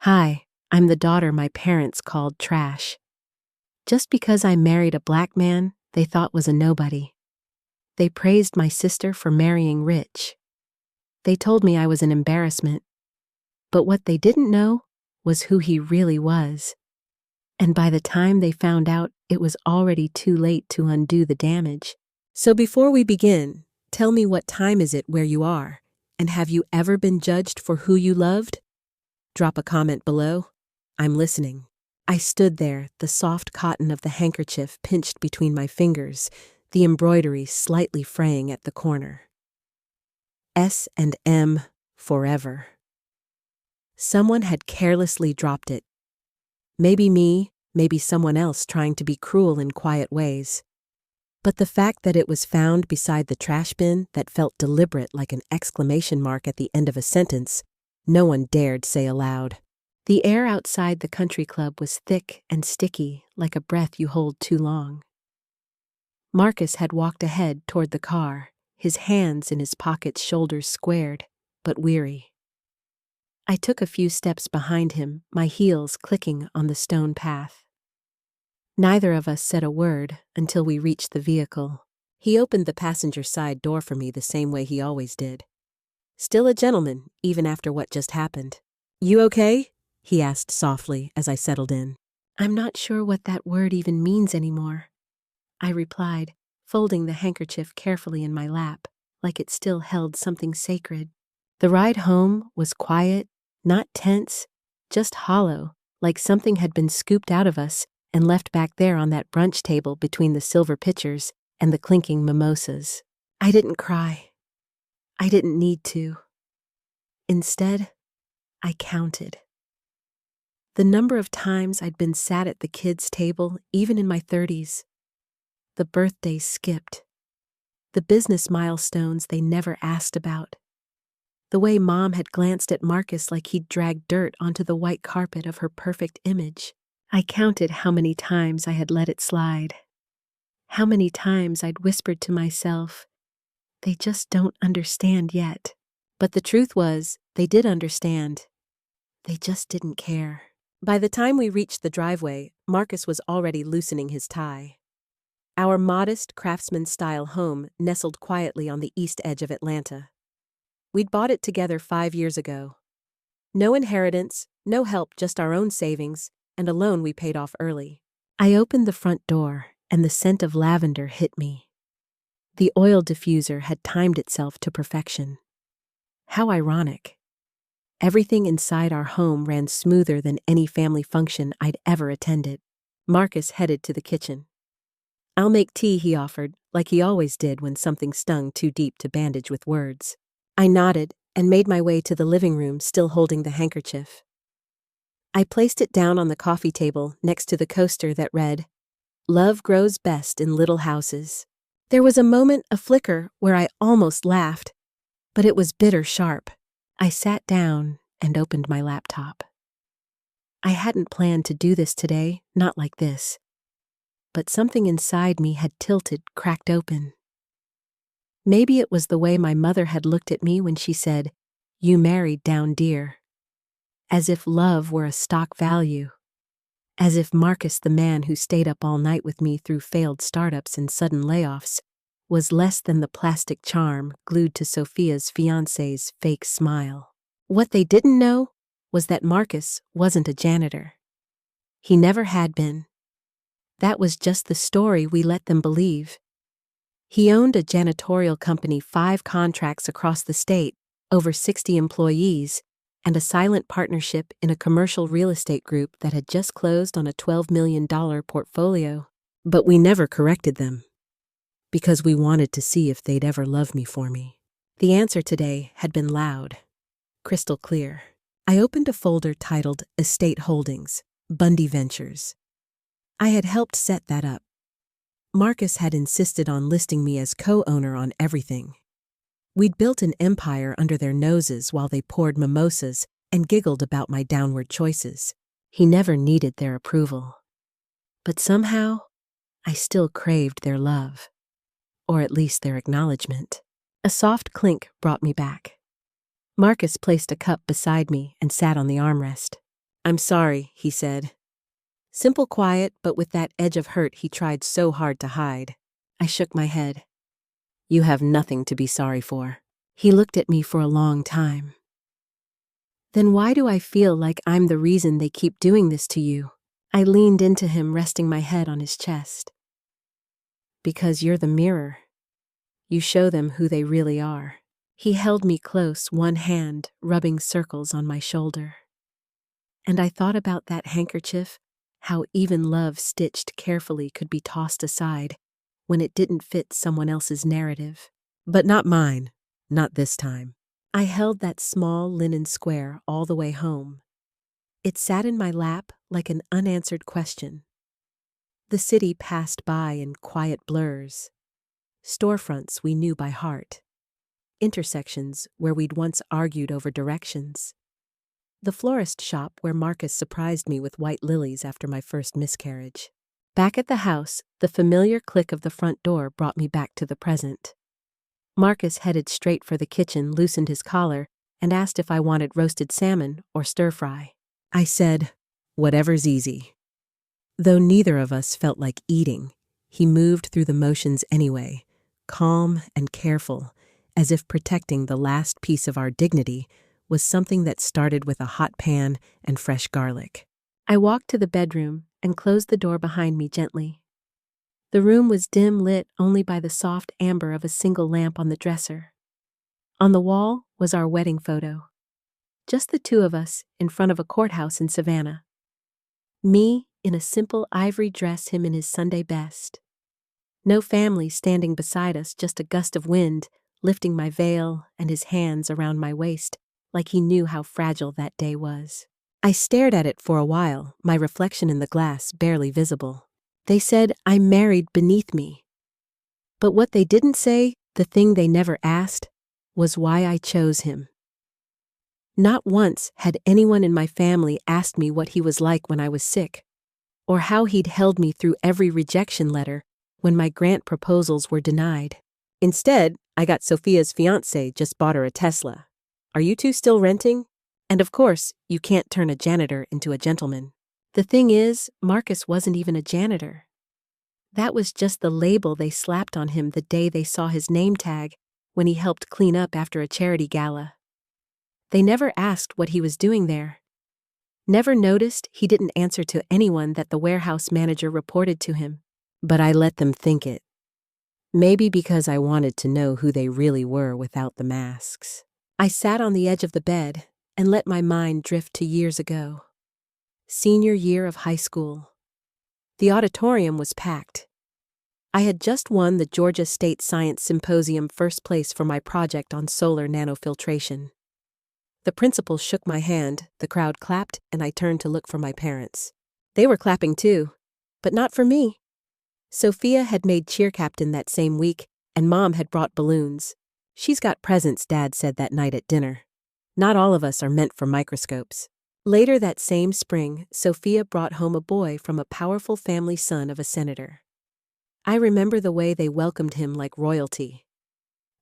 Hi, I'm the daughter my parents called trash. Just because I married a black man they thought was a nobody. They praised my sister for marrying rich. They told me I was an embarrassment. But what they didn't know was who he really was. And by the time they found out, it was already too late to undo the damage. So before we begin, tell me, what time is it where you are? And have you ever been judged for who you loved? Drop a comment below. I'm listening. I stood there, the soft cotton of the handkerchief pinched between my fingers, the embroidery slightly fraying at the corner. S&M forever. Someone had carelessly dropped it. Maybe me, maybe someone else trying to be cruel in quiet ways. But the fact that it was found beside the trash bin that felt deliberate, like an exclamation mark at the end of a sentence, no one dared say aloud. The air outside the country club was thick and sticky, like a breath you hold too long. Marcus had walked ahead toward the car, his hands in his pockets, shoulders squared, but weary. I took a few steps behind him, my heels clicking on the stone path. Neither of us said a word until we reached the vehicle. He opened the passenger side door for me the same way he always did. Still a gentleman, even after what just happened. "You okay?" he asked softly as I settled in. "I'm not sure what that word even means anymore," I replied, folding the handkerchief carefully in my lap, like it still held something sacred. The ride home was quiet, not tense, just hollow, like something had been scooped out of us and left back there on that brunch table between the silver pitchers and the clinking mimosas. I didn't cry. I didn't need to. Instead, I counted. The number of times I'd been sat at the kids' table, even in my 30s. The birthdays skipped. The business milestones they never asked about. The way Mom had glanced at Marcus like he'd dragged dirt onto the white carpet of her perfect image. I counted how many times I had let it slide. How many times I'd whispered to myself, "They just don't understand yet." But the truth was, they did understand. They just didn't care. By the time we reached the driveway, Marcus was already loosening his tie. Our modest craftsman-style home nestled quietly on the east edge of Atlanta. We'd bought it together 5 years ago. No inheritance, no help, just our own savings, and a loan we paid off early. I opened the front door, and the scent of lavender hit me. The oil diffuser had timed itself to perfection. How ironic. Everything inside our home ran smoother than any family function I'd ever attended. Marcus headed to the kitchen. "I'll make tea," he offered, like he always did when something stung too deep to bandage with words. I nodded and made my way to the living room, still holding the handkerchief. I placed it down on the coffee table next to the coaster that read, "Love grows best in little houses." There was a moment, a flicker, where I almost laughed, but it was bitter sharp. I sat down and opened my laptop. I hadn't planned to do this today, not like this. But something inside me had tilted, cracked open. Maybe it was the way my mother had looked at me when she said, "You married down dear." As if love were a stock value. As if Marcus, the man who stayed up all night with me through failed startups and sudden layoffs, was less than the plastic charm glued to Sophia's fiancé's fake smile. What they didn't know was that Marcus wasn't a janitor. He never had been. That was just the story we let them believe. He owned a janitorial company, 5 contracts across the state, over 60 employees, and a silent partnership in a commercial real estate group that had just closed on a $12 million portfolio. But we never corrected them, because we wanted to see if they'd ever love me for me. The answer today had been loud, crystal clear. I opened a folder titled Estate Holdings, Bundy Ventures. I had helped set that up. Marcus had insisted on listing me as co-owner on everything. We'd built an empire under their noses while they poured mimosas and giggled about my downward choices. He never needed their approval. But somehow, I still craved their love. Or at least their acknowledgement. A soft clink brought me back. Marcus placed a cup beside me and sat on the armrest. "I'm sorry," he said. Simple quiet, but with that edge of hurt he tried so hard to hide. I shook my head. "You have nothing to be sorry for." He looked at me for a long time. "Then why do I feel like I'm the reason they keep doing this to you?" I leaned into him, resting my head on his chest. "Because you're the mirror. You show them who they really are." He held me close, one hand rubbing circles on my shoulder. And I thought about that handkerchief, how even love stitched carefully could be tossed aside when it didn't fit someone else's narrative. But not mine, not this time. I held that small linen square all the way home. It sat in my lap like an unanswered question. The city passed by in quiet blurs. Storefronts we knew by heart. Intersections where we'd once argued over directions. The florist shop where Marcus surprised me with white lilies after my first miscarriage. Back at the house, the familiar click of the front door brought me back to the present. Marcus headed straight for the kitchen, loosened his collar, and asked if I wanted roasted salmon or stir-fry. I said, "Whatever's easy." Though neither of us felt like eating, he moved through the motions anyway, calm and careful, as if protecting the last piece of our dignity was something that started with a hot pan and fresh garlic. I walked to the bedroom and closed the door behind me gently. The room was dim, lit only by the soft amber of a single lamp on the dresser. On the wall was our wedding photo. Just the two of us in front of a courthouse in Savannah. Me in a simple ivory dress, him in his Sunday best. No family standing beside us, just a gust of wind lifting my veil and his hands around my waist, like he knew how fragile that day was. I stared at it for a while, my reflection in the glass barely visible. They said I married beneath me. But what they didn't say, the thing they never asked, was why I chose him. Not once had anyone in my family asked me what he was like when I was sick, or how he'd held me through every rejection letter when my grant proposals were denied. Instead, I got Sophia's fiancé just bought her a Tesla. Are you two still renting? And of course, you can't turn a janitor into a gentleman. The thing is, Marcus wasn't even a janitor. That was just the label they slapped on him the day they saw his name tag when he helped clean up after a charity gala. They never asked what he was doing there. Never noticed he didn't answer to anyone that the warehouse manager reported to him. But I let them think it. Maybe because I wanted to know who they really were without the masks. I sat on the edge of the bed and let my mind drift to years ago. Senior year of high school. The auditorium was packed. I had just won the Georgia State Science Symposium first place for my project on solar nanofiltration. The principal shook my hand, the crowd clapped, and I turned to look for my parents. They were clapping too, but not for me. Sophia had made cheer captain that same week, and Mom had brought balloons. She's got presents, Dad said that night at dinner. Not all of us are meant for microscopes. Later that same spring, Sophia brought home a boy from a powerful family, son of a senator. I remember the way they welcomed him like royalty.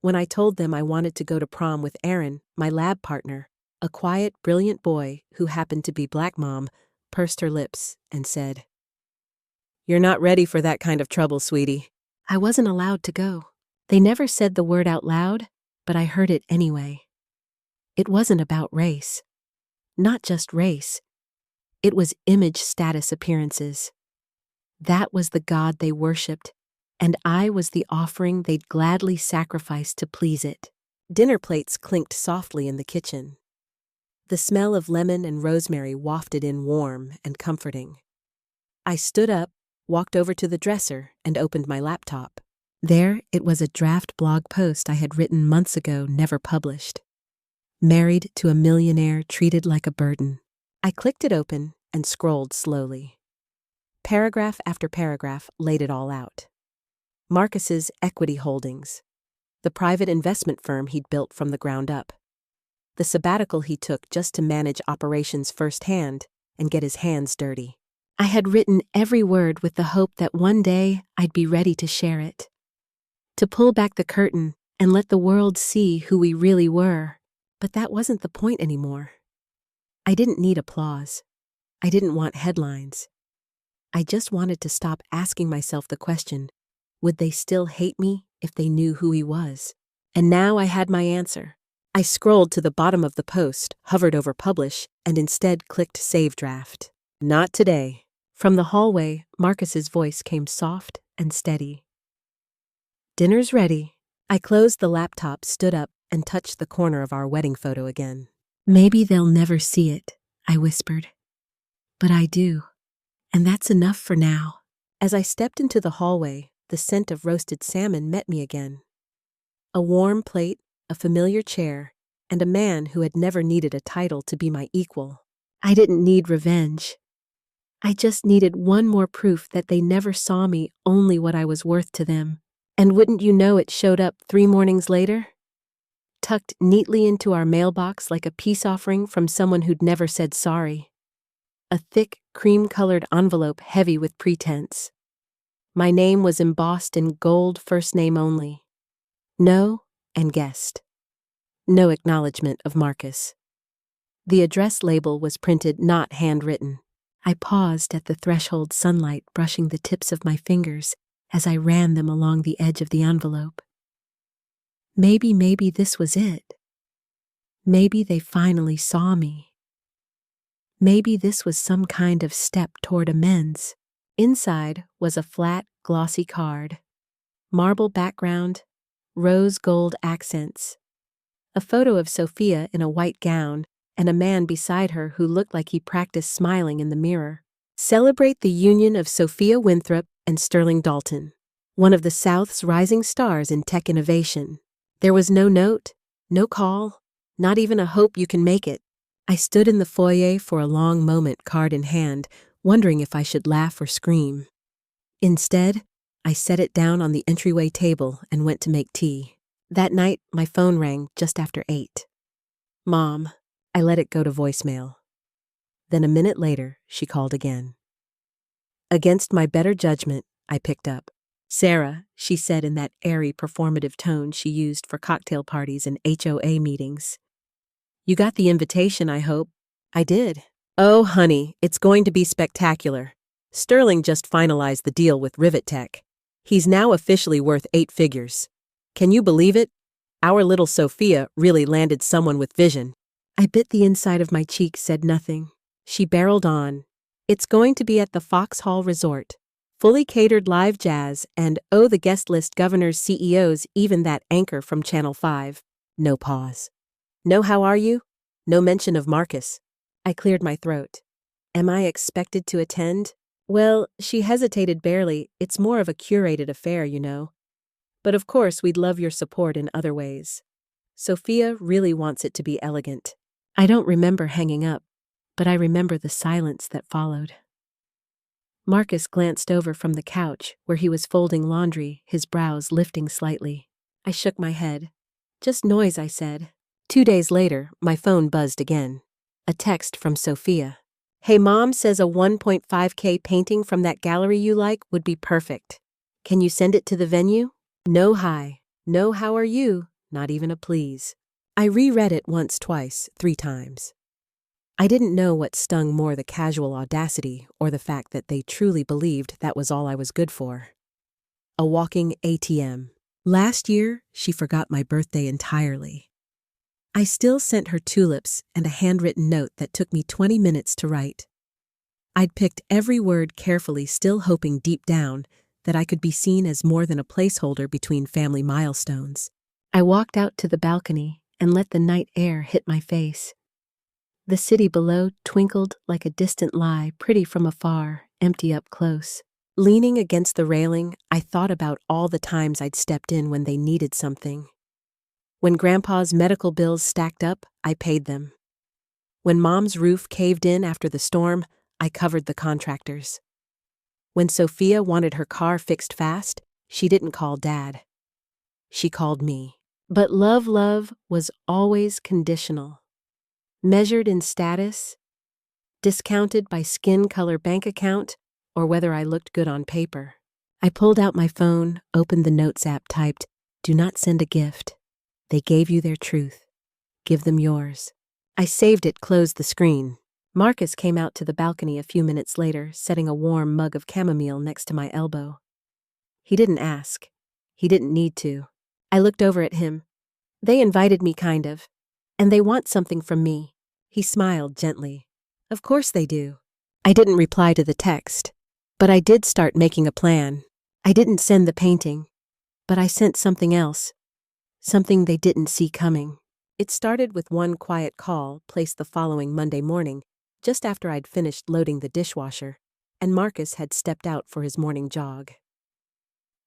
When I told them I wanted to go to prom with Aaron, my lab partner, a quiet, brilliant boy who happened to be Black, Mom pursed her lips and said, "You're not ready for that kind of trouble, sweetie." I wasn't allowed to go. They never said the word out loud, but I heard it anyway. It wasn't about race. Not just race. It was image, status, appearances. That was the God they worshipped, and I was the offering they'd gladly sacrifice to please it. Dinner plates clinked softly in the kitchen. The smell of lemon and rosemary wafted in warm and comforting. I stood up, walked over to the dresser, and opened my laptop. There it was, a draft blog post I had written months ago, never published. Married to a millionaire, treated like a burden. I clicked it open and scrolled slowly. Paragraph after paragraph laid it all out. Marcus's equity holdings. The private investment firm he'd built from the ground up. The sabbatical he took just to manage operations firsthand and get his hands dirty. I had written every word with the hope that one day I'd be ready to share it. To pull back the curtain and let the world see who we really were. But that wasn't the point anymore. I didn't need applause. I didn't want headlines. I just wanted to stop asking myself the question, would they still hate me if they knew who he was? And now I had my answer. I scrolled to the bottom of the post, hovered over publish, and instead clicked save draft. Not today. From the hallway, Marcus's voice came soft and steady. Dinner's ready. I closed the laptop, stood up, and touched the corner of our wedding photo again. Maybe they'll never see it, I whispered. But I do. And that's enough for now. As I stepped into the hallway, the scent of roasted salmon met me again. A warm plate, a familiar chair, and a man who had never needed a title to be my equal. I didn't need revenge. I just needed one more proof that they never saw me only what I was worth to them. And wouldn't you know it showed up 3 mornings later? Tucked neatly into our mailbox like a peace offering from someone who'd never said sorry. A thick, cream-colored envelope heavy with pretense. My name was embossed in gold, first name only. No and guest. No acknowledgement of Marcus. The address label was printed, not handwritten. I paused at the threshold sunlight, brushing the tips of my fingers as I ran them along the edge of the envelope. Maybe this was it. Maybe they finally saw me. Maybe this was some kind of step toward amends. Inside was a flat, glossy card. Marble background, rose gold accents. A photo of Sophia in a white gown and a man beside her who looked like he practiced smiling in the mirror. Celebrate the union of Sophia Winthrop and Sterling Dalton, one of the South's rising stars in tech innovation. There was no note, no call, not even a hope you can make it. I stood in the foyer for a long moment, card in hand, wondering if I should laugh or scream. Instead, I set it down on the entryway table and went to make tea. That night, my phone rang just after 8. Mom. I let it go to voicemail. Then a minute later, she called again. Against my better judgment, I picked up. Sarah, she said in that airy, performative tone she used for cocktail parties and HOA meetings. You got the invitation, I hope. I did. Oh, honey, it's going to be spectacular. Sterling just finalized the deal with Rivet Tech. He's now officially worth 8 figures. Can you believe it? Our little Sophia really landed someone with vision. I bit the inside of my cheek, said nothing. She barreled on. It's going to be at the Foxhall Resort. Fully catered live jazz and, oh, the guest list governors, CEOs, even that anchor from Channel 5. No pause. No how are you? No mention of Marcus. I cleared my throat. Am I expected to attend? Well, she hesitated barely. It's more of a curated affair, you know. But of course, we'd love your support in other ways. Sophia really wants it to be elegant. I don't remember hanging up, but I remember the silence that followed. Marcus glanced over from the couch where he was folding laundry, his brows lifting slightly. I shook my head. Just noise, I said. 2 days later, my phone buzzed again. A text from Sophia. Hey, Mom says a 1.5K painting from that gallery you like would be perfect. Can you send it to the venue? No hi. No how are you? Not even a please. I reread it once, twice, 3 times. I didn't know what stung more, the casual audacity or the fact that they truly believed that was all I was good for. A walking ATM. Last year, she forgot my birthday entirely. I still sent her tulips and a handwritten note that took me 20 minutes to write. I'd picked every word carefully, still hoping deep down that I could be seen as more than a placeholder between family milestones. I walked out to the balcony and let the night air hit my face. The city below twinkled like a distant lie, pretty from afar, empty up close. Leaning against the railing, I thought about all the times I'd stepped in when they needed something. When Grandpa's medical bills stacked up, I paid them. When Mom's roof caved in after the storm, I covered the contractors. When Sophia wanted her car fixed fast, she didn't call Dad. She called me. But love was always conditional. Measured in status, discounted by skin color bank account, or whether I looked good on paper. I pulled out my phone, opened the Notes app, typed, "Do not send a gift. They gave you their truth. Give them yours." I saved it, closed the screen. Marcus came out to the balcony a few minutes later, setting a warm mug of chamomile next to my elbow. He didn't ask. He didn't need to. I looked over at him. They invited me, kind of. And they want something from me. He smiled gently. Of course they do. I didn't reply to the text. But I did start making a plan. I didn't send the painting. But I sent something else. Something they didn't see coming. It started with one quiet call placed the following Monday morning, just after I'd finished loading the dishwasher, and Marcus had stepped out for his morning jog.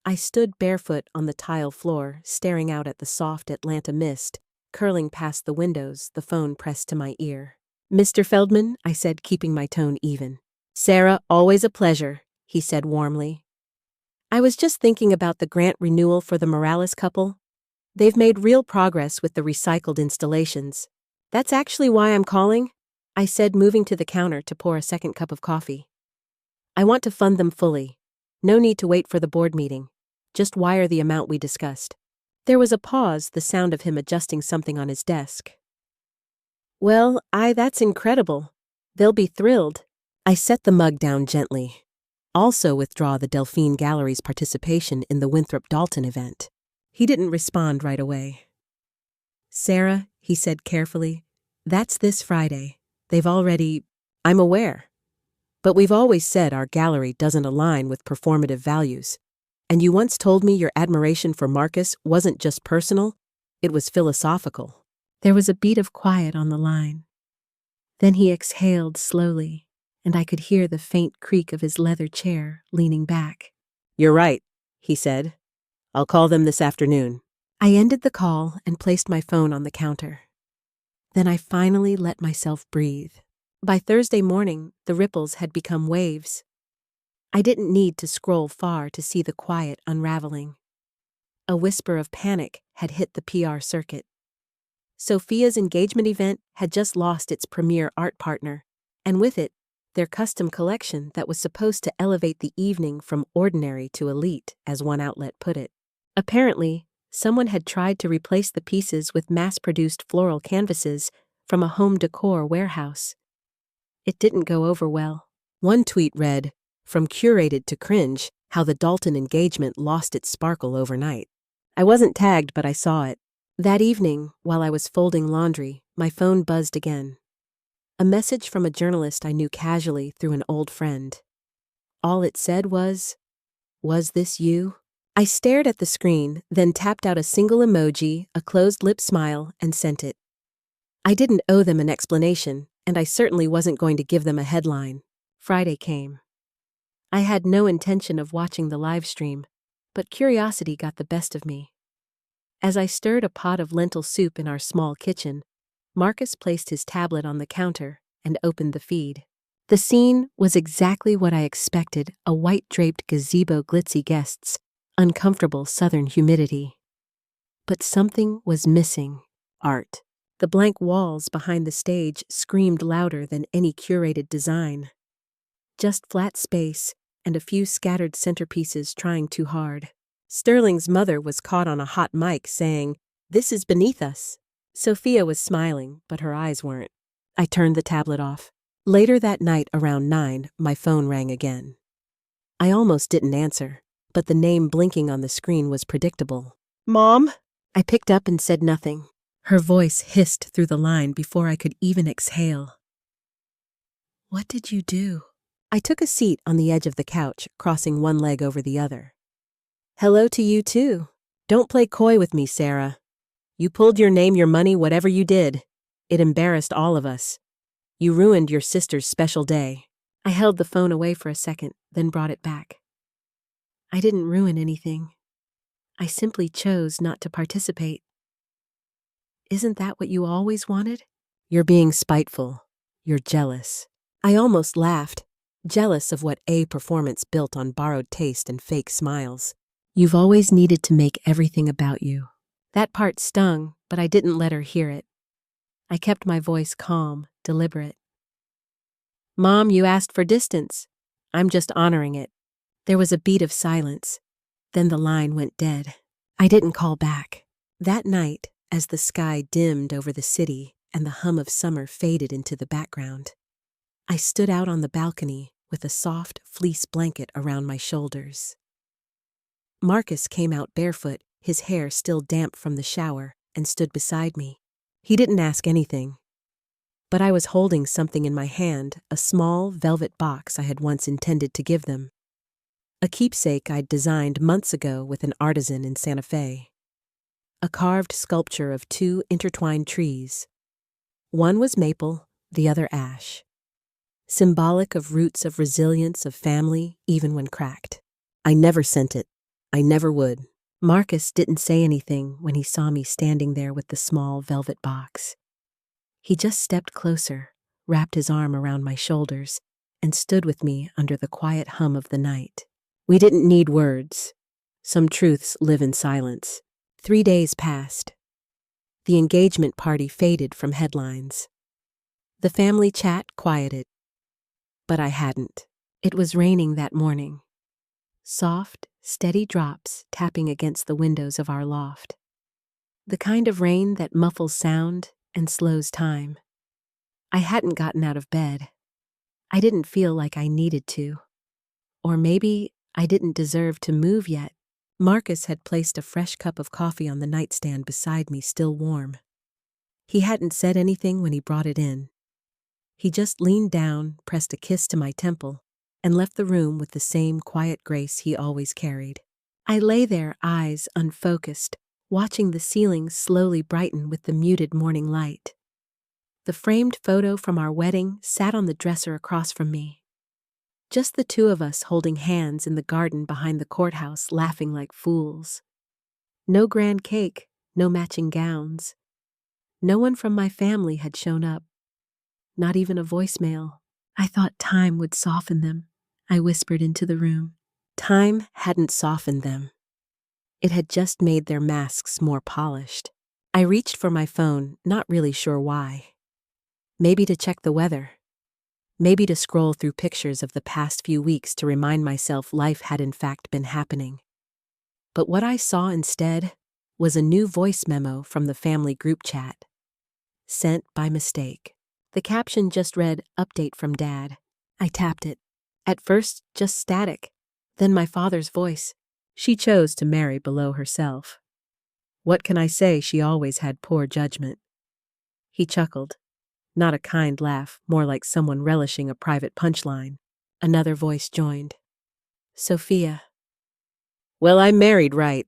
I stood barefoot on the tile floor, staring out at the soft Atlanta mist, curling past the windows, the phone pressed to my ear. "Mr. Feldman," I said, keeping my tone even. "Sarah, always a pleasure," he said warmly. "I was just thinking about the grant renewal for the Morales couple. They've made real progress with the recycled installations. That's actually why I'm calling," I said, moving to the counter to pour a second cup of coffee. "I want to fund them fully. No need to wait for the board meeting. Just wire the amount we discussed." There was a pause, the sound of him adjusting something on his desk. "Well, that's incredible. They'll be thrilled." I set the mug down gently. "Also withdraw the Delphine Gallery's participation in the Winthrop Dalton event." He didn't respond right away. "Sarah," he said carefully, "that's this Friday. They've already—" "I'm aware. But we've always said our gallery doesn't align with performative values. And you once told me your admiration for Marcus wasn't just personal, it was philosophical." There was a beat of quiet on the line. Then he exhaled slowly, and I could hear the faint creak of his leather chair leaning back. "You're right," he said. "I'll call them this afternoon." I ended the call and placed my phone on the counter. Then I finally let myself breathe. By Thursday morning, the ripples had become waves. I didn't need to scroll far to see the quiet unraveling. A whisper of panic had hit the PR circuit. Sophia's engagement event had just lost its premier art partner, and with it, their custom collection that was supposed to elevate the evening from ordinary to elite, as one outlet put it. Apparently, someone had tried to replace the pieces with mass-produced floral canvases from a home decor warehouse. It didn't go over well. One tweet read, "From curated to cringe, how the Dalton engagement lost its sparkle overnight." I wasn't tagged, but I saw it. That evening, while I was folding laundry, my phone buzzed again. A message from a journalist I knew casually through an old friend. All it said was this you?" I stared at the screen, then tapped out a single emoji, a closed-lip smile, and sent it. I didn't owe them an explanation, and I certainly wasn't going to give them a headline. Friday came. I had no intention of watching the live stream, but curiosity got the best of me. As I stirred a pot of lentil soup in our small kitchen, Marcus placed his tablet on the counter and opened the feed. The scene was exactly what I expected, a white-draped gazebo, glitzy guests, uncomfortable southern humidity. But something was missing: art. The blank walls behind the stage screamed louder than any curated design. Just flat space and a few scattered centerpieces trying too hard. Sterling's mother was caught on a hot mic saying, "This is beneath us." Sophia was smiling, but her eyes weren't. I turned the tablet off. Later that night around 9, my phone rang again. I almost didn't answer, but the name blinking on the screen was predictable. "Mom?" I picked up and said nothing. Her voice hissed through the line before I could even exhale. "What did you do?" I took a seat on the edge of the couch, crossing one leg over the other. "Hello to you too. Don't play coy with me, Sarah. You pulled your name, your money, whatever you did. It embarrassed all of us. You ruined your sister's special day." I held the phone away for a second, then brought it back. I didn't ruin anything. I simply chose not to participate. Isn't that what you always wanted? You're being spiteful. You're jealous. I almost laughed, jealous of what A performance built on borrowed taste and fake smiles. You've always needed to make everything about you. That part stung, but I didn't let her hear it. I kept my voice calm, deliberate. "Mom, you asked for distance. I'm just honoring it." There was a beat of silence. Then the line went dead. I didn't call back. That night, as the sky dimmed over the city and the hum of summer faded into the background, I stood out on the balcony with a soft fleece blanket around my shoulders. Marcus came out barefoot, his hair still damp from the shower, and stood beside me. He didn't ask anything, but I was holding something in my hand, a small velvet box I had once intended to give them. A keepsake I'd designed months ago with an artisan in Santa Fe. A carved sculpture of two intertwined trees. One was maple, the other ash. Symbolic of roots of resilience of family, even when cracked. I never sent it. I never would. Marcus didn't say anything when he saw me standing there with the small velvet box. He just stepped closer, wrapped his arm around my shoulders, and stood with me under the quiet hum of the night. We didn't need words. Some truths live in silence. 3 days passed. The engagement party faded from headlines. The family chat quieted. But I hadn't. It was raining that morning. Soft, steady drops tapping against the windows of our loft. The kind of rain that muffles sound and slows time. I hadn't gotten out of bed. I didn't feel like I needed to. Or maybe I didn't deserve to move yet. Marcus had placed a fresh cup of coffee on the nightstand beside me, still warm. He hadn't said anything when he brought it in. He just leaned down, pressed a kiss to my temple, and left the room with the same quiet grace he always carried. I lay there, eyes unfocused, watching the ceiling slowly brighten with the muted morning light. The framed photo from our wedding sat on the dresser across from me. Just the two of us holding hands in the garden behind the courthouse, laughing like fools. No grand cake, no matching gowns. No one from my family had shown up. Not even a voicemail. I thought time would soften them, I whispered into the room. Time hadn't softened them. It had just made their masks more polished. I reached for my phone, not really sure why. Maybe to check the weather. Maybe to scroll through pictures of the past few weeks to remind myself life had in fact been happening. But what I saw instead was a new voice memo from the family group chat. Sent by mistake. The caption just read, "Update from Dad." I tapped it. At first, just static. Then my father's voice. She chose to marry below herself. What can I say? She always had poor judgment. He chuckled. Not a kind laugh, more like someone relishing a private punchline. Another voice joined. Sophia. Well, I married right.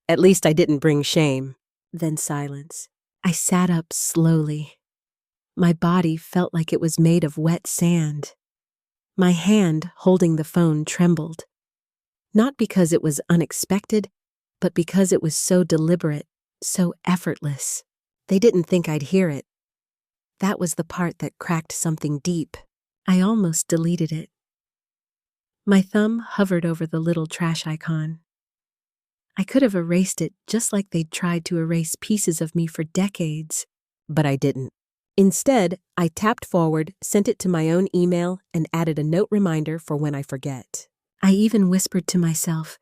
At least I didn't bring shame. Then silence. I sat up slowly. My body felt like it was made of wet sand. My hand holding the phone trembled. Not because it was unexpected, but because it was so deliberate, so effortless. They didn't think I'd hear it. That was the part that cracked something deep. I almost deleted it. My thumb hovered over the little trash icon. I could have erased it just like they'd tried to erase pieces of me for decades, but I didn't. Instead, I tapped forward, sent it to my own email, and added a note reminder for when I forget. I even whispered to myself,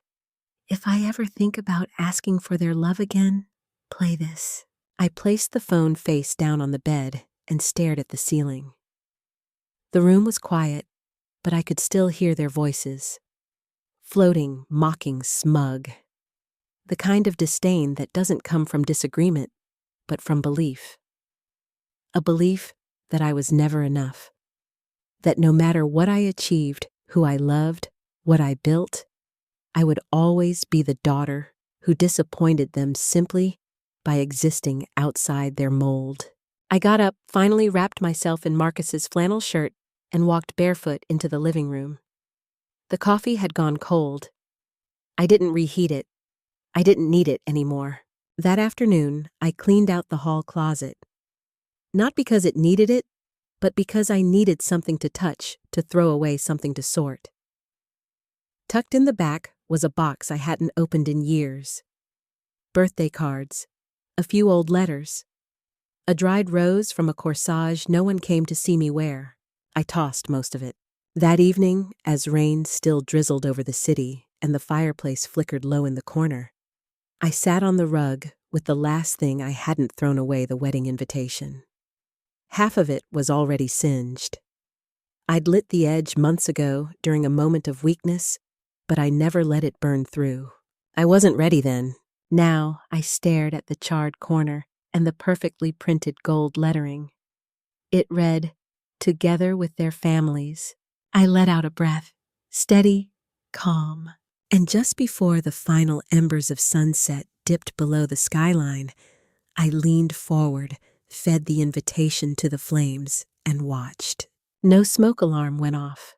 if I ever think about asking for their love again, play this. I placed the phone face down on the bed and stared at the ceiling. The room was quiet, but I could still hear their voices. Floating, mocking, smug. The kind of disdain that doesn't come from disagreement, but from belief. A belief that I was never enough. That no matter what I achieved, who I loved, what I built, I would always be the daughter who disappointed them simply by existing outside their mold. I got up, finally wrapped myself in Marcus's flannel shirt, and walked barefoot into the living room. The coffee had gone cold. I didn't reheat it. I didn't need it anymore. That afternoon, I cleaned out the hall closet. Not because it needed it, but because I needed something to touch, to throw away something to sort. Tucked in the back was a box I hadn't opened in years. Birthday cards, a few old letters, a dried rose from a corsage no one came to see me wear. I tossed most of it. That evening, as rain still drizzled over the city and the fireplace flickered low in the corner, I sat on the rug with the last thing I hadn't thrown away, the wedding invitation. Half of it was already singed. I'd lit the edge months ago during a moment of weakness, but I never let it burn through. I wasn't ready then. Now I stared at the charred corner and the perfectly printed gold lettering. It read, "Together with their families." I let out a breath, steady, calm. And just before the final embers of sunset dipped below the skyline, I leaned forward, fed the invitation to the flames, and watched. No smoke alarm went off.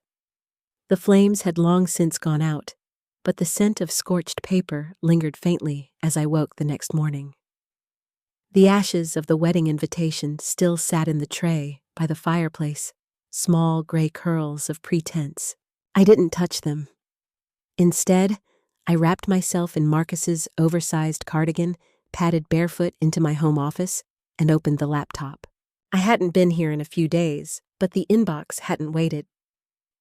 The flames had long since gone out, but the scent of scorched paper lingered faintly as I woke the next morning. The ashes of the wedding invitation still sat in the tray by the fireplace, small gray curls of pretense. I didn't touch them. Instead, I wrapped myself in Marcus's oversized cardigan, padded barefoot into my home office, and opened the laptop. I hadn't been here in a few days, but the inbox hadn't waited.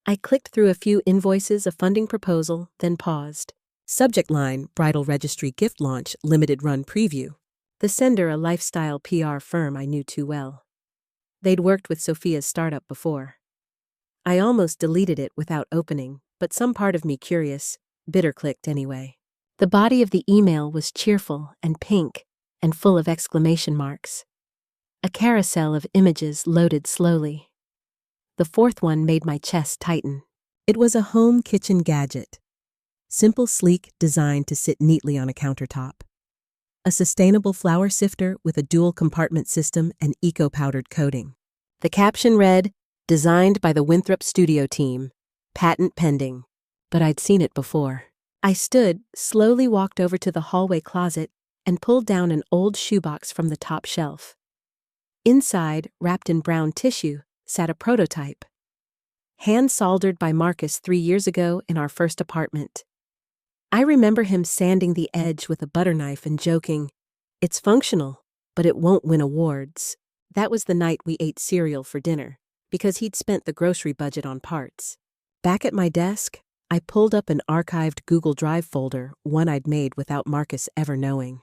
I clicked through a few invoices, a funding proposal, then paused. Subject line, Bridal Registry Gift Launch Limited Run Preview. The sender, a lifestyle PR firm I knew too well. They'd worked with Sophia's startup before. I almost deleted it without opening, but some part of me, curious, bitter, clicked anyway. The body of the email was cheerful and pink and full of exclamation marks. A carousel of images loaded slowly. The fourth one made my chest tighten. It was a home kitchen gadget. Simple, sleek, designed to sit neatly on a countertop. A sustainable flour sifter with a dual compartment system and eco-powdered coating. The caption read, "Designed by the Winthrop Studio Team. Patent pending." But I'd seen it before. I stood, slowly walked over to the hallway closet, and pulled down an old shoebox from the top shelf. Inside, wrapped in brown tissue, sat a prototype. Hand-soldered by Marcus 3 years ago in our first apartment. I remember him sanding the edge with a butter knife and joking, "It's functional, but it won't win awards." That was the night we ate cereal for dinner, because he'd spent the grocery budget on parts. Back at my desk, I pulled up an archived Google Drive folder, one I'd made without Marcus ever knowing.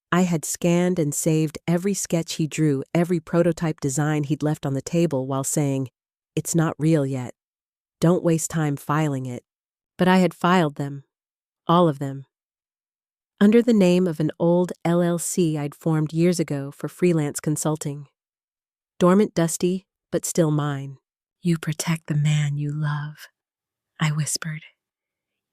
I had scanned and saved every sketch he drew, every prototype design he'd left on the table while saying, "It's not real yet. Don't waste time filing it." But I had filed them. All of them. Under the name of an old LLC I'd formed years ago for freelance consulting. Dormant, dusty, but still mine. "You protect the man you love," I whispered,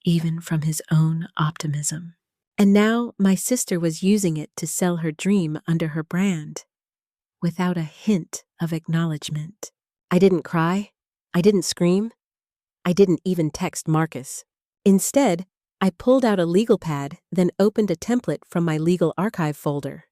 even from his own optimism. And now my sister was using it to sell her dream under her brand, without a hint of acknowledgement. I didn't cry. I didn't scream. I didn't even text Marcus. Instead, I pulled out a legal pad, then opened a template from my legal archive folder.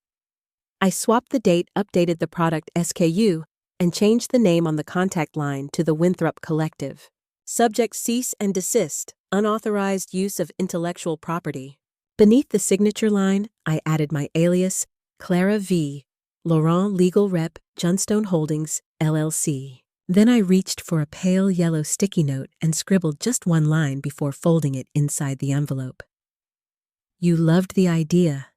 I swapped the date, updated the product SKU, and changed the name on the contact line to the Winthrop Collective. Subject: cease and desist, unauthorized use of intellectual property. Beneath the signature line, I added my alias, Clara V., Laurent Legal Rep, Johnstone Holdings, LLC. Then I reached for a pale yellow sticky note and scribbled just one line before folding it inside the envelope. "You loved the idea.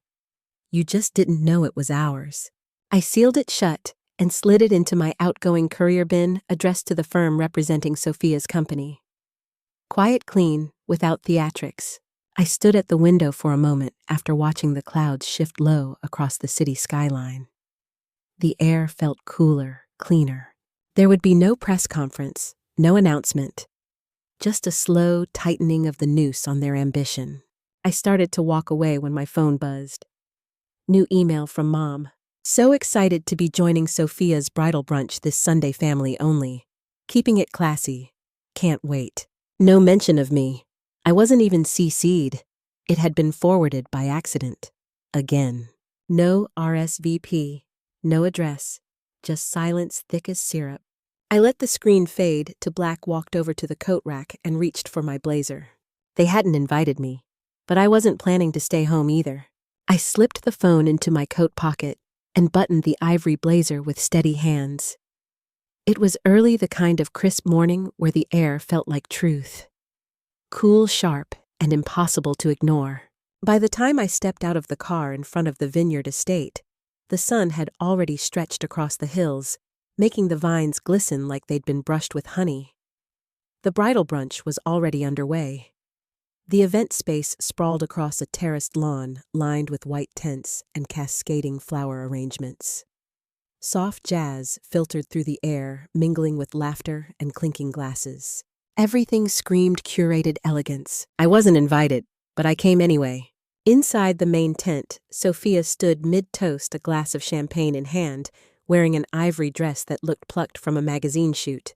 You just didn't know it was ours." I sealed it shut and slid it into my outgoing courier bin addressed to the firm representing Sophia's company. Quiet, clean, without theatrics. I stood at the window for a moment after watching the clouds shift low across the city skyline. The air felt cooler, cleaner. There would be no press conference, no announcement, just a slow tightening of the noose on their ambition. I started to walk away when my phone buzzed. New email from Mom. "So excited to be joining Sophia's bridal brunch this Sunday, family only. Keeping it classy. Can't wait." No mention of me. I wasn't even CC'd. It had been forwarded by accident. Again. No RSVP. No address. Just silence thick as syrup. I let the screen fade to black, walked over to the coat rack and reached for my blazer. They hadn't invited me, but I wasn't planning to stay home either. I slipped the phone into my coat pocket and buttoned the ivory blazer with steady hands. It was early, the kind of crisp morning where the air felt like truth. Cool, sharp, and impossible to ignore. By the time I stepped out of the car in front of the Vineyard estate, the sun had already stretched across the hills, making the vines glisten like they'd been brushed with honey. The bridal brunch was already underway. The event space sprawled across a terraced lawn lined with white tents and cascading flower arrangements. Soft jazz filtered through the air, mingling with laughter and clinking glasses. Everything screamed curated elegance. I wasn't invited, but I came anyway. Inside the main tent, Sophia stood mid-toast, a glass of champagne in hand, wearing an ivory dress that looked plucked from a magazine shoot.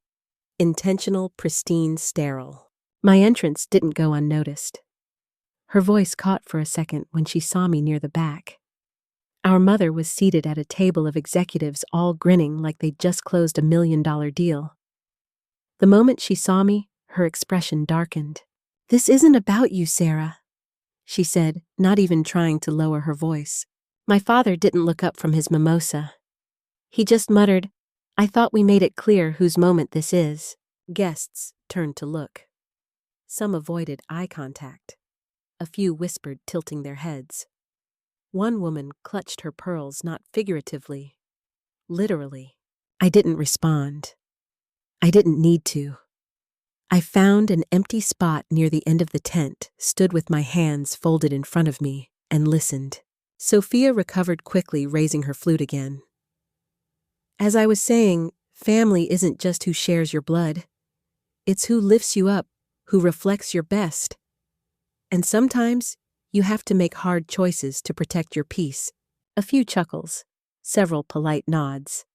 Intentional, pristine, sterile. My entrance didn't go unnoticed. Her voice caught for a second when she saw me near the back. Our mother was seated at a table of executives, all grinning like they'd just closed $1 million deal. The moment she saw me, her expression darkened. "This isn't about you, Sarah," she said, not even trying to lower her voice. My father didn't look up from his mimosa. He just muttered, "I thought we made it clear whose moment this is." Guests turned to look. Some avoided eye contact. A few whispered, tilting their heads. One woman clutched her pearls, not figuratively, literally. I didn't respond. I didn't need to. I found an empty spot near the end of the tent, stood with my hands folded in front of me, and listened. Sophia recovered quickly, raising her flute again. "As I was saying, family isn't just who shares your blood. It's who lifts you up, who reflects your best. And sometimes you have to make hard choices to protect your peace." A few chuckles, several polite nods,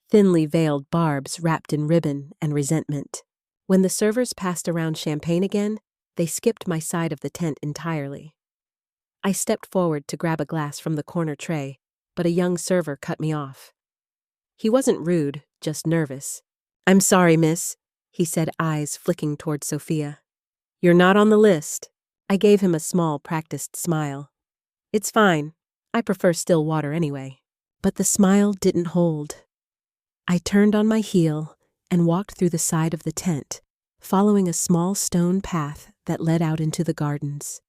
thinly veiled barbs wrapped in ribbon and resentment. When the servers passed around champagne again, they skipped my side of the tent entirely. I stepped forward to grab a glass from the corner tray, but a young server cut me off. He wasn't rude, just nervous. "I'm sorry, miss," he said, eyes flicking toward Sophia. "You're not on the list." I gave him a small, practiced smile. "It's fine. I prefer still water anyway." But the smile didn't hold. I turned on my heel and walked through the side of the tent, following a small stone path that led out into the gardens.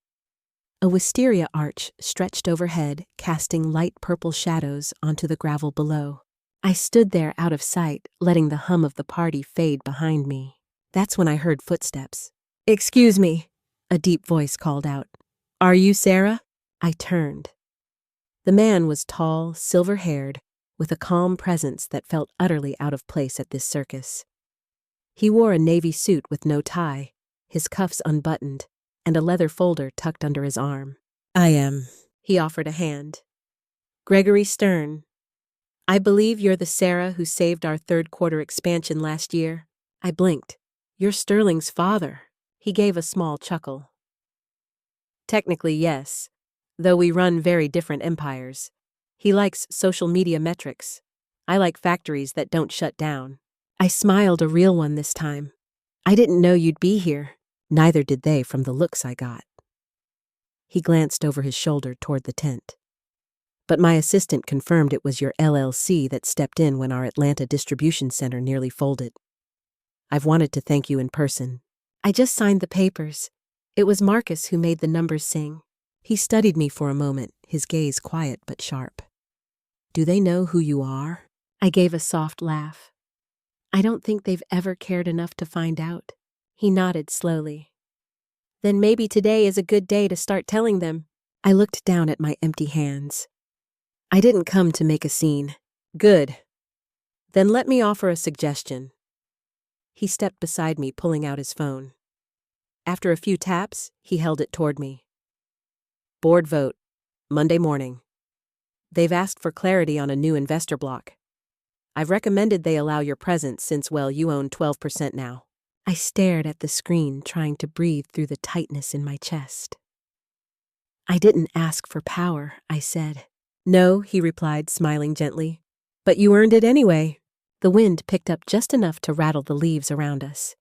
A wisteria arch stretched overhead, casting light purple shadows onto the gravel below. I stood there out of sight, letting the hum of the party fade behind me. That's when I heard footsteps. "Excuse me," a deep voice called out. "Are you Sarah?" I turned. The man was tall, silver-haired, with a calm presence that felt utterly out of place at this circus. He wore a navy suit with no tie, his cuffs unbuttoned, and a leather folder tucked under his arm. "I am," he offered a hand. "Gregory Stern. I believe you're the Sarah who saved our third-quarter expansion last year." I blinked. "You're Sterling's father." He gave a small chuckle. "Technically, yes, though we run very different empires. He likes social media metrics. I like factories that don't shut down." I smiled, a real one this time. "I didn't know you'd be here." Neither did they from the looks I got. He glanced over his shoulder toward the tent. "But my assistant confirmed it was your LLC that stepped in when our Atlanta distribution center nearly folded. I've wanted to thank you in person." "I just signed the papers. It was Marcus who made the numbers sing." He studied me for a moment, his gaze quiet but sharp. "Do they know who you are?" I gave a soft laugh. "I don't think they've ever cared enough to find out." He nodded slowly. "Then maybe today is a good day to start telling them." I looked down at my empty hands. "I didn't come to make a scene." "Good. Then let me offer a suggestion." He stepped beside me, pulling out his phone. After a few taps, he held it toward me. "Board vote, Monday morning. They've asked for clarity on a new investor block. I've recommended they allow your presence since, well, you own 12% now." I stared at the screen, trying to breathe through the tightness in my chest. "I didn't ask for power," I said. "No," he replied, smiling gently. "But you earned it anyway." The wind picked up just enough to rattle the leaves around us.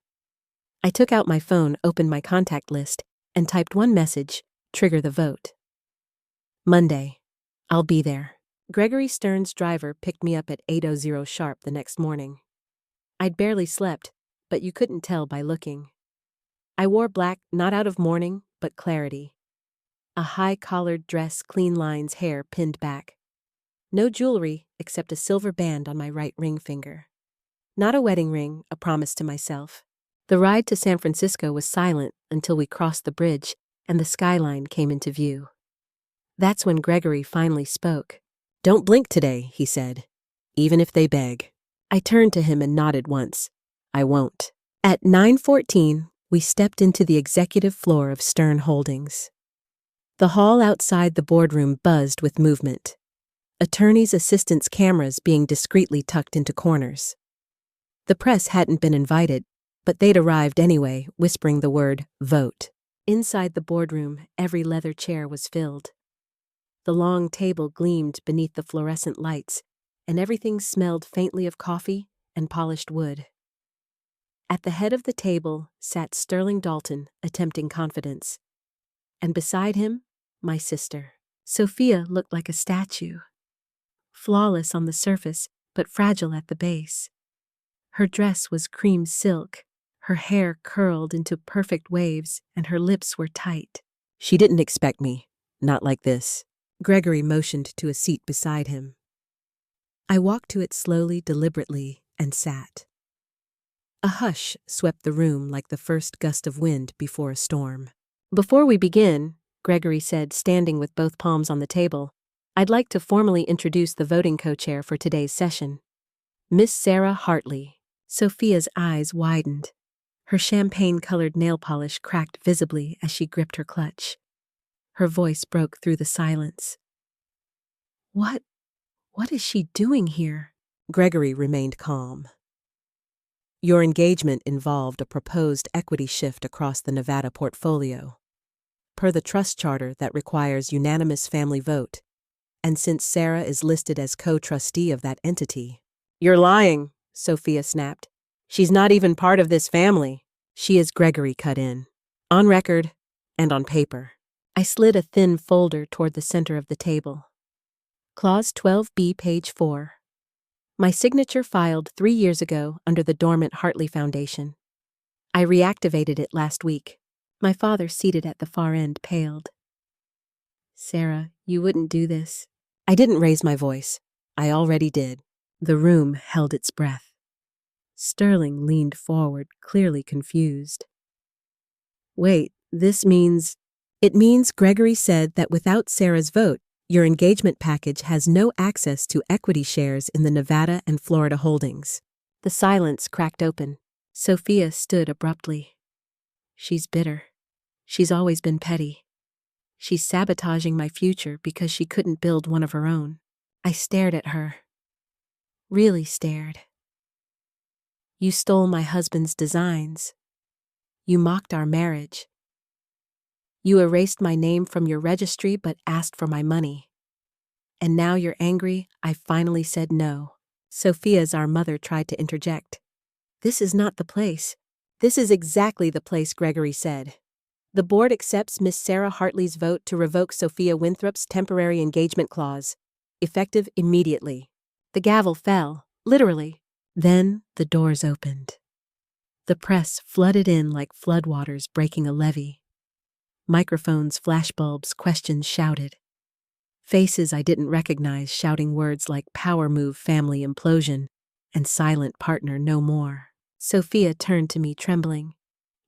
I took out my phone, opened my contact list, and typed one message, "Trigger the vote." "Monday. I'll be there." Gregory Stern's driver picked me up at 8:00 sharp the next morning. I'd barely slept, but you couldn't tell by looking. I wore black, not out of mourning, but clarity. A high-collared dress, clean lines, hair pinned back. No jewelry except a silver band on my right ring finger. Not a wedding ring, a promise to myself. The ride to San Francisco was silent until we crossed the bridge and the skyline came into view. That's when Gregory finally spoke. "Don't blink today," he said, "even if they beg." I turned to him and nodded once. "I won't." At 9:14, we stepped into the executive floor of Stern Holdings. The hall outside the boardroom buzzed with movement. Attorneys' assistants' cameras being discreetly tucked into corners. The press hadn't been invited, but they'd arrived anyway, whispering the word, "vote." Inside the boardroom, every leather chair was filled. The long table gleamed beneath the fluorescent lights, and everything smelled faintly of coffee and polished wood. At the head of the table sat Sterling Dalton, attempting confidence. And beside him, my sister. Sophia looked like a statue. Flawless on the surface, but fragile at the base. Her dress was cream silk, her hair curled into perfect waves, and her lips were tight. She didn't expect me, not like this. Gregory motioned to a seat beside him. I walked to it slowly, deliberately, and sat. A hush swept the room like the first gust of wind before a storm. "Before we begin," Gregory said, standing with both palms on the table, "I'd like to formally introduce the voting co-chair for today's session, Miss Sarah Hartley." Sophia's eyes widened. Her champagne-colored nail polish cracked visibly as she gripped her clutch. Her voice broke through the silence. What is she doing here?" Gregory remained calm. "Your engagement involved a proposed equity shift across the Nevada portfolio, per the trust charter that requires unanimous family vote, and since Sarah is listed as co-trustee of that entity—" "You're lying," Sophia snapped. "She's not even part of this family." "She is," Gregory cut in. "On record and on paper." I slid a thin folder toward the center of the table. Clause 12B, page 4. My signature filed 3 years ago under the dormant Hartley Foundation. I reactivated it last week. My father, seated at the far end, paled. "Sarah, you wouldn't do this." I didn't raise my voice. I already did. The room held its breath. Sterling leaned forward, clearly confused. "Wait, this means—" "It means," Gregory said, "that without Sarah's vote, your engagement package has no access to equity shares in the Nevada and Florida holdings." The silence cracked open. Sophia stood abruptly. "She's bitter. She's always been petty. She's sabotaging my future because she couldn't build one of her own." I stared at her. Really stared. "You stole my husband's designs. You mocked our marriage. You erased my name from your registry but asked for my money. And now you're angry I finally said no." Sophia's our mother tried to interject. "This is not the place." "This is exactly the place," Gregory said. "The board accepts Miss Sarah Hartley's vote to revoke Sophia Winthrop's temporary engagement clause, effective immediately." The gavel fell, literally. Then the doors opened. The press flooded in like floodwaters breaking a levee. Microphones, flashbulbs, questions shouted. Faces I didn't recognize shouting words like "power move, family implosion," and "silent partner no more." Sophia turned to me, trembling.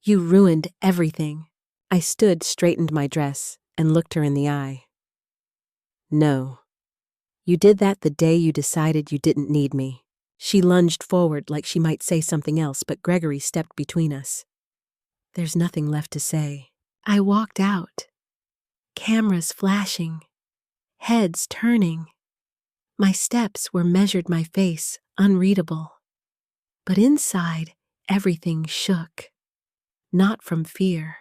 "You ruined everything." I stood, straightened my dress, and looked her in the eye. "No. You did that the day you decided you didn't need me." She lunged forward like she might say something else, but Gregory stepped between us. "There's nothing left to say." I walked out. Cameras flashing. Heads turning. My steps were measured, my face unreadable. But inside, everything shook. Not from fear.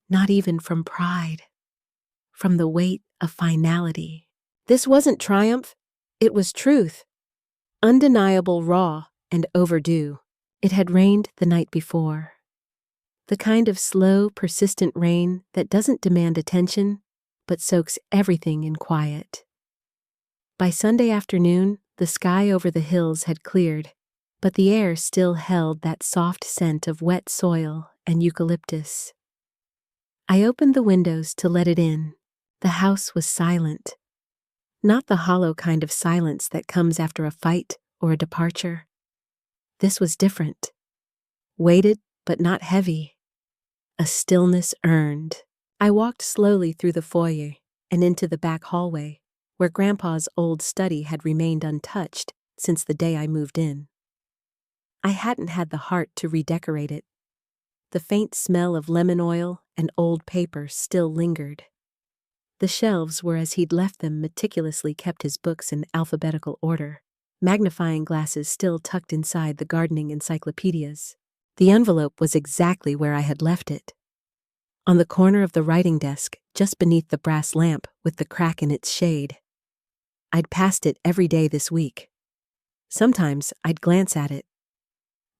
Not even from pride. From the weight of finality. This wasn't triumph. It was truth. Undeniable, raw, and overdue. It had rained the night before. The kind of slow, persistent rain that doesn't demand attention, but soaks everything in quiet. By Sunday afternoon, the sky over the hills had cleared, but the air still held that soft scent of wet soil and eucalyptus. I opened the windows to let it in. The house was silent. Not the hollow kind of silence that comes after a fight or a departure. This was different. Weighted, but not heavy. A stillness earned. I walked slowly through the foyer and into the back hallway, where Grandpa's old study had remained untouched since the day I moved in. I hadn't had the heart to redecorate it. The faint smell of lemon oil and old paper still lingered. The shelves were as he'd left them, meticulously kept his books in alphabetical order, magnifying glasses still tucked inside the gardening encyclopedias. The envelope was exactly where I had left it. On the corner of the writing desk, just beneath the brass lamp with the crack in its shade. I'd passed it every day this week. Sometimes I'd glance at it.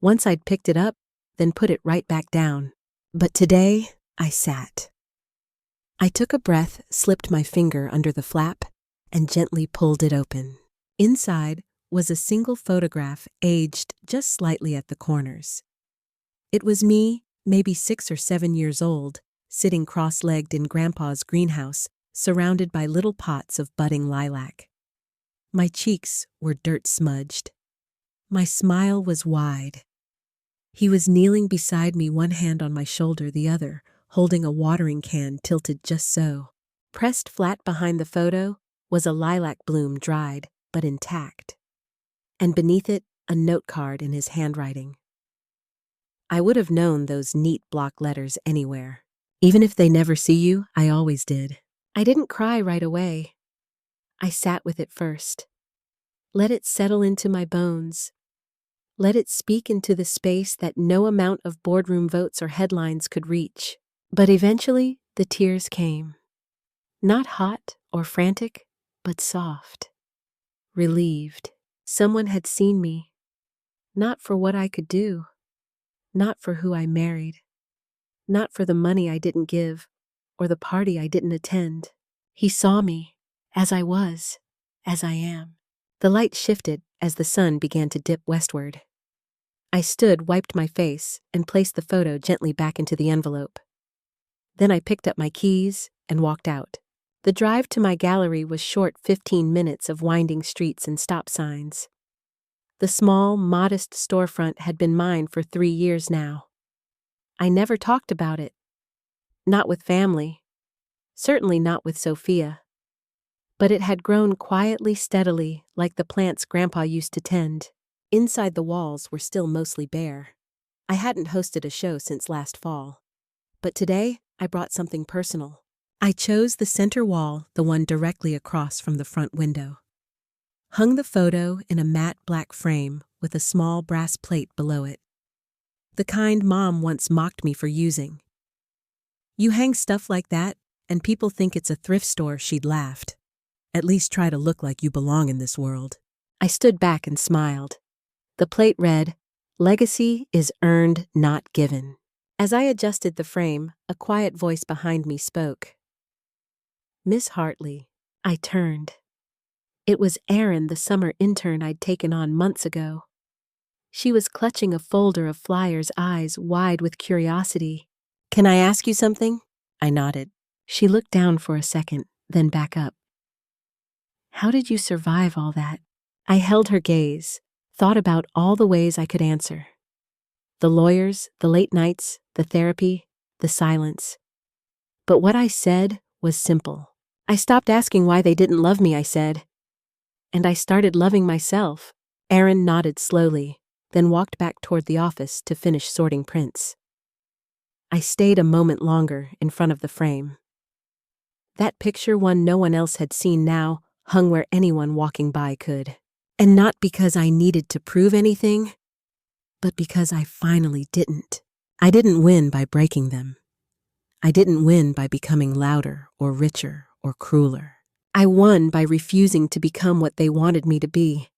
Once I'd picked it up, then put it right back down. But today, I sat. I took a breath, slipped my finger under the flap, and gently pulled it open. Inside was a single photograph, aged just slightly at the corners. It was me, maybe 6 or 7 years old, sitting cross-legged in Grandpa's greenhouse, surrounded by little pots of budding lilac. My cheeks were dirt-smudged. My smile was wide. He was kneeling beside me, one hand on my shoulder, the other, holding a watering can tilted just so. Pressed flat behind the photo was a lilac bloom, dried but intact. And beneath it, a note card in his handwriting. I would have known those neat block letters anywhere. Even if they never see you, I always did. I didn't cry right away. I sat with it first. Let it settle into my bones. Let it speak into the space that no amount of boardroom votes or headlines could reach. But eventually, the tears came. Not hot or frantic, but soft. Relieved. Someone had seen me. Not for what I could do. Not for who I married. Not for the money I didn't give, or the party I didn't attend. He saw me, as I was, as I am. The light shifted as the sun began to dip westward. I stood, wiped my face, and placed the photo gently back into the envelope. Then I picked up my keys and walked out. The drive to my gallery was short 15 minutes of winding streets and stop signs. The small, modest storefront had been mine for 3 years now. I never talked about it. Not with family. Certainly not with Sophia. But it had grown quietly, steadily, like the plants Grandpa used to tend. Inside, the walls were still mostly bare. I hadn't hosted a show since last fall. But today, I brought something personal. I chose the center wall, the one directly across from the front window. Hung the photo in a matte black frame with a small brass plate below it. The kind Mom once mocked me for using. "You hang stuff like that, and people think it's a thrift store," she'd laughed. "At least try to look like you belong in this world." I stood back and smiled. The plate read, "Legacy is earned, not given." As I adjusted the frame, a quiet voice behind me spoke. "Miss Hartley." I turned. It was Erin, the summer intern I'd taken on months ago. She was clutching a folder of flyers, eyes wide with curiosity. "Can I ask you something?" I nodded. She looked down for a second, then back up. "How did you survive all that?" I held her gaze, thought about all the ways I could answer. The lawyers, the late nights, the therapy, the silence. But what I said was simple. I stopped asking why they didn't love me, I said. And I started loving myself. Erin nodded slowly, then walked back toward the office to finish sorting prints. I stayed a moment longer in front of the frame. That picture, one no one else had seen now, hung where anyone walking by could. And not because I needed to prove anything, but because I finally didn't. I didn't win by breaking them. I didn't win by becoming louder or richer or crueler. I won by refusing to become what they wanted me to be.